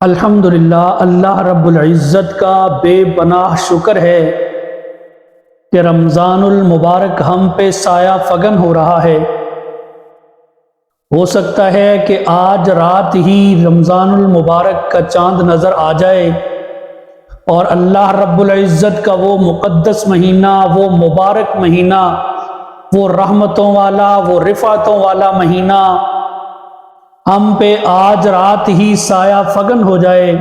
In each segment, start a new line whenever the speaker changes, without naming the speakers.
الحمدللہ اللہ رب العزت کا بے پناہ شکر ہے کہ رمضان المبارک ہم پہ سایہ فگن ہو رہا ہے۔ ہو سکتا ہے کہ آج رات ہی رمضان المبارک کا چاند نظر آ جائے اور اللہ رب العزت کا وہ مقدس مہینہ، وہ مبارک مہینہ، وہ رحمتوں والا، وہ رفعتوں والا مہینہ ہم پہ آج رات ہی سایہ فگن ہو جائے۔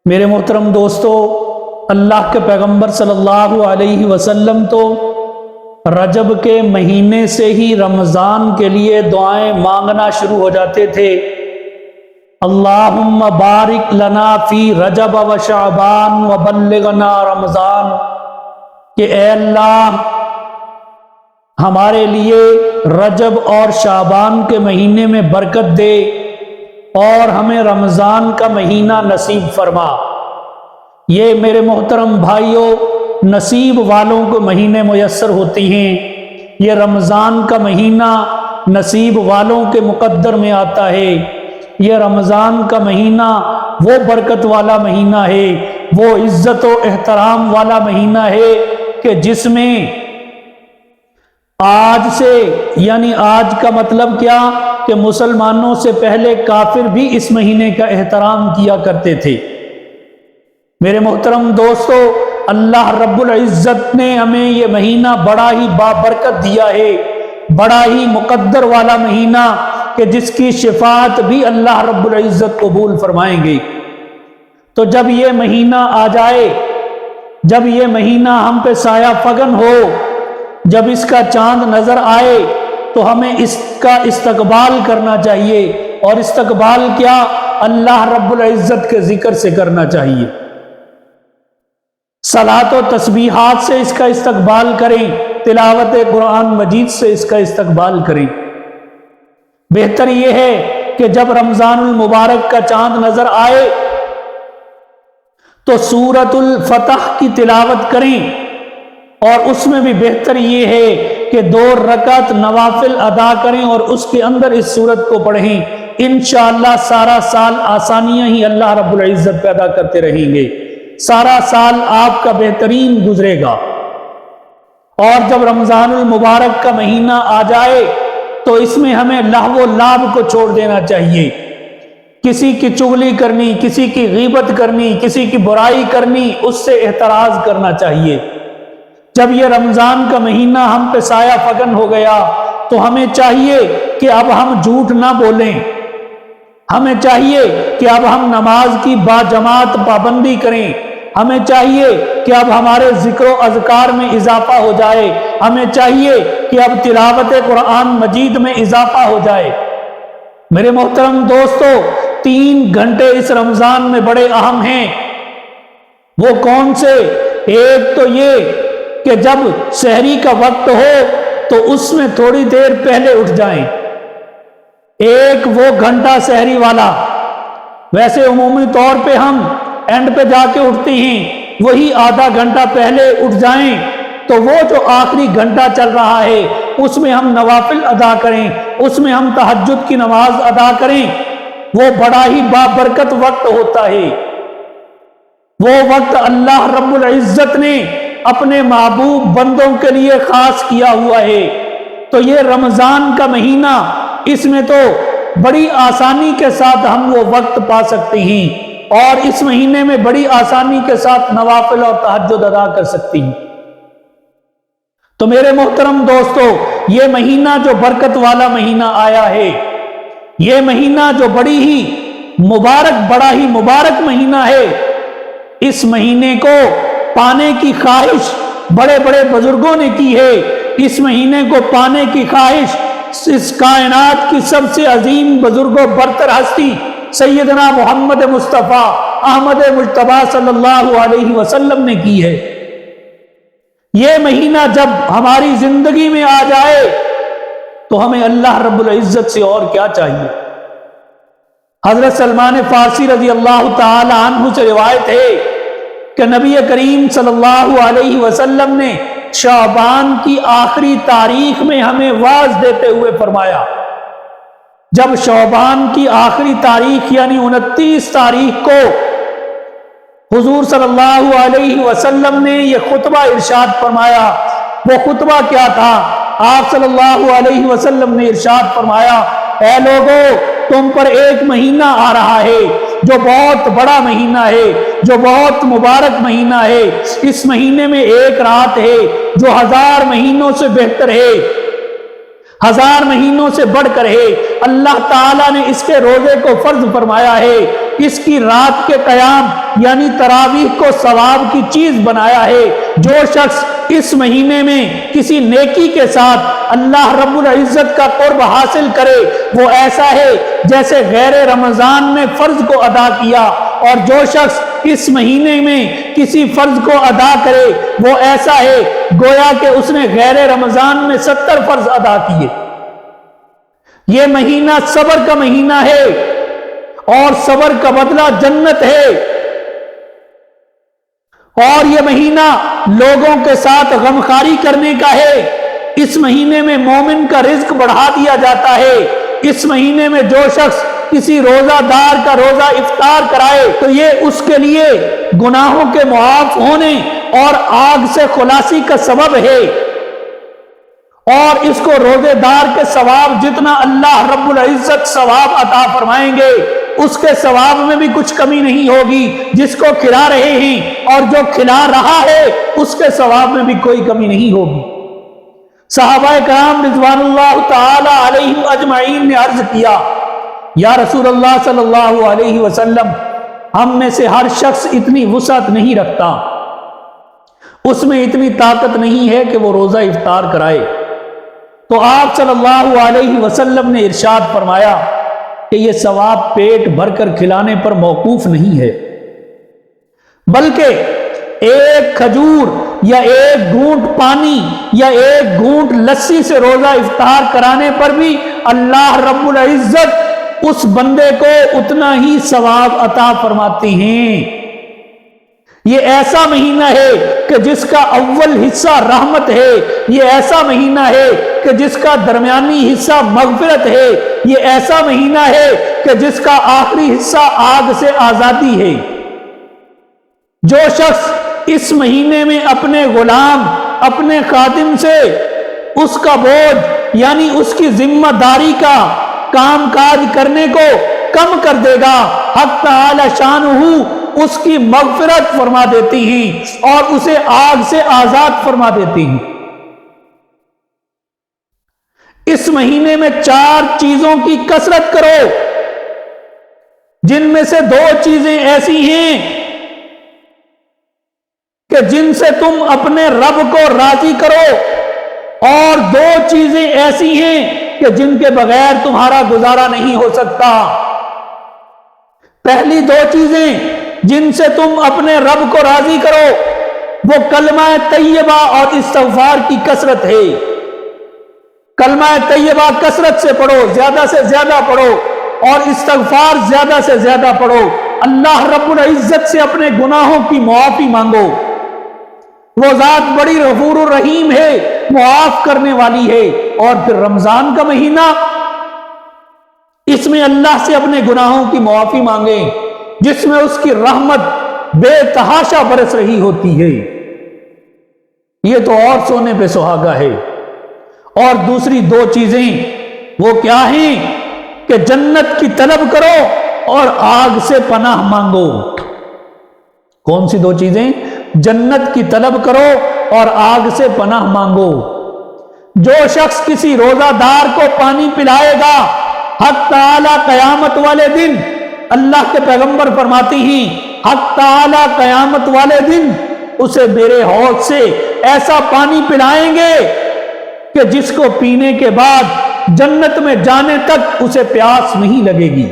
میرے محترم دوستو، اللہ کے پیغمبر صلی اللہ علیہ وسلم تو رجب کے مہینے سے ہی رمضان کے لیے دعائیں مانگنا شروع ہو جاتے تھے۔ اللہم بارک لنا فی رجب و شعبان و بلغنا رمضان، کہ اے اللہ ہمارے لیے رجب اور شعبان کے مہینے میں برکت دے اور ہمیں رمضان کا مہینہ نصیب فرما۔ یہ میرے محترم بھائیوں، نصیب والوں کو مہینے میسر ہوتی ہیں۔ یہ رمضان کا مہینہ نصیب والوں کے مقدر میں آتا ہے۔ یہ رمضان کا مہینہ وہ برکت والا مہینہ ہے، وہ عزت و احترام والا مہینہ ہے کہ جس میں آج سے، یعنی آج کا مطلب کیا کہ مسلمانوں سے پہلے کافر بھی اس مہینے کا احترام کیا کرتے تھے۔ میرے محترم دوستو، اللہ رب العزت نے ہمیں یہ مہینہ بڑا ہی بابرکت دیا ہے، بڑا ہی مقدر والا مہینہ کہ جس کی شفاعت بھی اللہ رب العزت قبول فرمائیں گے۔ تو جب یہ مہینہ آ جائے، جب یہ مہینہ ہم پہ سایہ فگن ہو، جب اس کا چاند نظر آئے تو ہمیں اس کا استقبال کرنا چاہیے۔ اور استقبال کیا؟ اللہ رب العزت کے ذکر سے کرنا چاہیے، صلاۃ و تسبیحات سے اس کا استقبال کریں، تلاوت قرآن مجید سے اس کا استقبال کریں۔ بہتر یہ ہے کہ جب رمضان المبارک کا چاند نظر آئے تو سورۃ الفتح کی تلاوت کریں، اور اس میں بھی بہتر یہ ہے کہ 2 رکعت نوافل ادا کریں اور اس کے اندر اس سورت کو پڑھیں۔ انشاءاللہ سارا سال آسانیاں ہی اللہ رب العزت پیدا کرتے رہیں گے، سارا سال آپ کا بہترین گزرے گا۔ اور جب رمضان المبارک کا مہینہ آ جائے تو اس میں ہمیں لہو و لعب کو چھوڑ دینا چاہیے۔ کسی کی چغلی کرنی، کسی کی غیبت کرنی، کسی کی برائی کرنی، اس سے احتراز کرنا چاہیے۔ جب یہ رمضان کا مہینہ ہم پہ سایہ فگن ہو گیا تو ہمیں چاہیے کہ اب ہم جھوٹ نہ بولیں، ہمیں چاہیے کہ اب ہم نماز کی باجماعت پابندی کریں، ہمیں چاہیے کہ اب ہمارے ذکر و اذکار میں اضافہ ہو جائے، ہمیں چاہیے کہ اب تلاوت قرآن مجید میں اضافہ ہو جائے۔ میرے محترم دوستو، 3 گھنٹے اس رمضان میں بڑے اہم ہیں۔ وہ کون سے؟ ایک تو یہ کہ جب سحری کا وقت ہو تو اس میں تھوڑی دیر پہلے اٹھ جائیں۔ ایک وہ گھنٹہ سحری والا، ویسے عمومی طور پہ ہم اینڈ پہ جا کے اٹھتی ہیں، وہی آدھا گھنٹہ پہلے اٹھ جائیں تو وہ جو آخری گھنٹہ چل رہا ہے اس میں ہم نوافل ادا کریں، اس میں ہم تہجد کی نماز ادا کریں۔ وہ بڑا ہی بابرکت وقت ہوتا ہے، وہ وقت اللہ رب العزت نے اپنے محبوب بندوں کے لیے خاص کیا ہوا ہے۔ تو یہ رمضان کا مہینہ، اس میں تو بڑی آسانی کے ساتھ ہم وہ وقت پا سکتے ہیں، اور اس مہینے میں بڑی آسانی کے ساتھ نوافل اور تہجد ادا کر سکتے ہیں۔ تو میرے محترم دوستو، یہ مہینہ جو برکت والا مہینہ آیا ہے، یہ مہینہ جو بڑا ہی مبارک مہینہ ہے، اس مہینے کو پانے کی خواہش بڑے بڑے بزرگوں نے کی ہے۔ اس مہینے کو پانے کی خواہش اس کائنات کی سب سے عظیم بزرگ و برتر ہستی سیدنا محمد مصطفیٰ احمد مجتبیٰ صلی اللہ علیہ وسلم نے کی ہے۔ یہ مہینہ جب ہماری زندگی میں آ جائے تو ہمیں اللہ رب العزت سے اور کیا چاہیے۔ حضرت سلمان فارسی رضی اللہ تعالی عنہ سے روایت ہے کہ نبی کریم صلی اللہ علیہ وسلم نے شعبان کی آخری تاریخ میں ہمیں واعظ دیتے ہوئے فرمایا، جب شعبان کی آخری تاریخ یعنی 29 تاریخ کو حضور صلی اللہ علیہ وسلم نے یہ خطبہ ارشاد فرمایا، وہ خطبہ کیا تھا؟ آپ صلی اللہ علیہ وسلم نے ارشاد فرمایا، اے لوگو، تم پر ایک مہینہ آ رہا ہے جو بہت بڑا مہینہ ہے، جو بہت مبارک مہینہ ہے۔ اس مہینے میں ایک رات ہے جو 1000 مہینوں سے بہتر ہے، 1000 مہینوں سے بڑھ کر ہے۔ اللہ تعالیٰ نے اس کے روزے کو فرض فرمایا ہے، اس کی رات کے قیام یعنی تراویح کو ثواب کی چیز بنایا ہے۔ جو شخص اس مہینے میں کسی نیکی کے ساتھ اللہ رب العزت کا قرب حاصل کرے، وہ ایسا ہے جیسے غیر رمضان میں فرض کو ادا کیا، اور جو شخص اس مہینے میں کسی فرض کو ادا کرے وہ ایسا ہے گویا کہ اس نے غیر رمضان میں 70 فرض ادا کیے۔ یہ مہینہ صبر کا مہینہ ہے، اور صبر کا بدلہ جنت ہے، اور یہ مہینہ لوگوں کے ساتھ غمخواری کرنے کا ہے۔ اس مہینے میں مومن کا رزق بڑھا دیا جاتا ہے۔ اس مہینے میں جو شخص کسی روزہ دار کا روزہ افطار کرائے تو یہ اس کے لیے گناہوں کے معاف ہونے اور آگ سے خلاصی کا سبب ہے، اور اس کو روزے دار کے ثواب جتنا اللہ رب العزت ثواب عطا فرمائیں گے اس کے ثواب میں بھی کچھ کمی نہیں ہوگی۔ جس کو کھلا رہے ہیں اور جو کھلا رہا ہے اس کے ثواب میں بھی کوئی کمی نہیں ہوگی۔ صحابہ کرام رضوان اللہ تعالی علیہم اجمعین نے عرض کیا، یا رسول اللہ صلی اللہ علیہ وسلم، ہم میں سے ہر شخص اتنی وسعت نہیں رکھتا، اس میں اتنی طاقت نہیں ہے کہ وہ روزہ افطار کرائے۔ تو آپ صلی اللہ علیہ وسلم نے ارشاد فرمایا کہ یہ ثواب پیٹ بھر کر کھلانے پر موقوف نہیں ہے، بلکہ ایک کھجور یا ایک گھونٹ پانی یا ایک گھونٹ لسی سے روزہ افطار کرانے پر بھی اللہ رب العزت اس بندے کو اتنا ہی ثواب عطا فرماتے ہیں۔ یہ ایسا مہینہ ہے کہ جس کا اول حصہ رحمت ہے، یہ ایسا مہینہ ہے کہ جس کا درمیانی حصہ مغفرت ہے، یہ ایسا مہینہ ہے کہ جس کا آخری حصہ آگ سے آزادی ہے۔ جو شخص اس مہینے میں اپنے غلام، اپنے خادم سے اس کا بوجھ یعنی اس کی ذمہ داری کا کام کاج کرنے کو کم کر دے گا، حق تعالی شانہ اس کی مغفرت فرما دیتی ہیں اور اسے آگ سے آزاد فرما دیتی ہیں۔ اس مہینے میں 4 چیزوں کی کثرت کرو، جن میں سے 2 چیزیں ایسی ہیں کہ جن سے تم اپنے رب کو راضی کرو، اور 2 چیزیں ایسی ہیں کہ جن کے بغیر تمہارا گزارا نہیں ہو سکتا۔ پہلی 2 چیزیں جن سے تم اپنے رب کو راضی کرو وہ کلمہ طیبہ اور استغفار کی کثرت ہے۔ کلمہ طیبہ کثرت سے پڑھو، زیادہ سے زیادہ پڑھو، اور استغفار زیادہ سے زیادہ پڑھو۔ اللہ رب العزت سے اپنے گناہوں کی معافی مانگو، وہ ذات بڑی غفور الرحیم ہے، معاف کرنے والی ہے۔ اور پھر رمضان کا مہینہ، اس میں اللہ سے اپنے گناہوں کی معافی مانگیں، جس میں اس کی رحمت بے تحاشا برس رہی ہوتی ہے۔ یہ تو اور سونے پہ سہاگا ہے۔ اور دوسری 2 چیزیں وہ کیا ہیں کہ جنت کی طلب کرو اور آگ سے پناہ مانگو۔ کون سی 2 چیزیں؟ جنت کی طلب کرو اور آگ سے پناہ مانگو۔ جو شخص کسی روزہ دار کو پانی پلائے گا، حق تعالی قیامت والے دن، اللہ کے پیغمبر فرماتی ہیں، حق تعالی قیامت والے دن اسے میرے حوض سے ایسا پانی پلائیں گے کہ جس کو پینے کے بعد جنت میں جانے تک اسے پیاس نہیں لگے گی۔